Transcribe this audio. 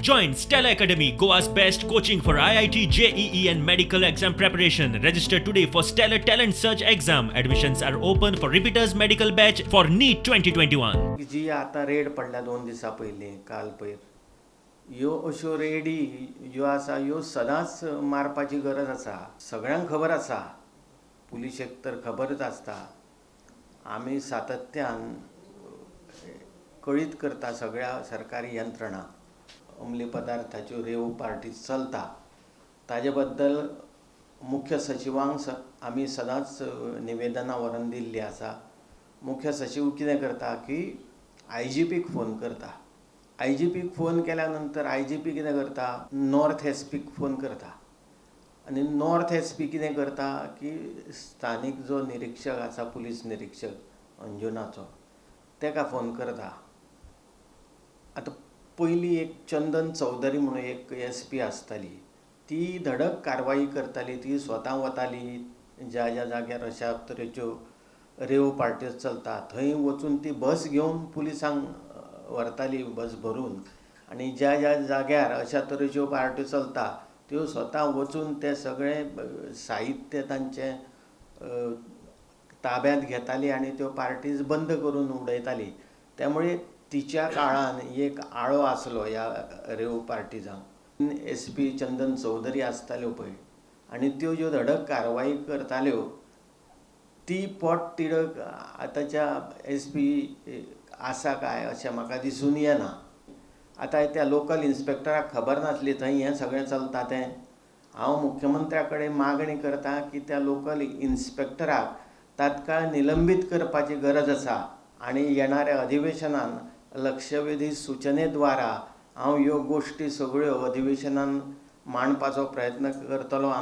Join Stella Academy, Goa's best coaching for IIT, JEE and medical exam preparation. Register today for Stellar Talent Search exam. Admissions are open for repeaters medical batch for NEET 2021. जी आता red पडल्या 2 दिसा पयलीं काल पयर ह्यो अश्यो ready ह्यो आसा ह्यो सदांच मारपाची गरज आसा. सगळ्यांक खबर आसा, पुलिशेक तर खबरच आसता. आमी सातत्यान कळीत करता सगळ्या सरकारी यंत्रणा अंमली पदार्थाच्यो रेव पार्टी चलता. ताजे बद्दल मुख्य सचिवांक आमी सदांच निवेदनां व्हरून दिल्लीं आसा. मुख्य सचिव कितें करता की IGPक फोन करता. IGPक फोन केल्या नंतर IGP कितें करता, नॉर्थ SPक फोन करता आनी नॉर्थ SP कितें करता की स्थानीक जो निरीक्षक आसा, पुलीस निरीक्षक अंजुनाचो, तेका फोन करता. आतां पयलीं एक चंदन चौधरी म्हणून एक SP आसताली, ती धडक कारवाई करताली. ती स्वता वताली ज्या ज्या जाग्यार अशा तरेच्यो रेव पार्ट्यो चलता थंय वचून ती बस घेवन पुलिसांक व्हरताली, बस भरून, आनी ज्या ज्या जाग्यार अशा तरेच्यो पार्ट्यो चलता त्यो स्वता वचून ते सगळें साहित्य तांचें ताब्यांत घेताली आनी त्यो पार्टीज बंद करून उडयताली. त्यामुळे तिच्या काळान एक आळो आसलो ह्या रेव पार्टीजांक. SP चंदन चौधरी आसताल्यो पळय, आनी त्यो ज्यो धडक कारवाई करताल्यो ती पोट तिडक आतांच्या SP आसा काय अशें म्हाका दिसून येना. आतां त्या लोकल इन्स्पेक्टराक खबर नासली थंय हें सगळें चलता तें. हांव मुख्यमंत्र्या कडेन मागणी करता की त्या लोकल इन्स्पेक्टराक तात्काळ निलंबीत करपाची गरज आसा आनी येणाऱ्या अधिवेशनान लक्षवेधी सूचनेद्वारा हांव ह्यो गोश्टी सगळ्यो अधिवेशनान मांडपाचो प्रयत्न करतलो.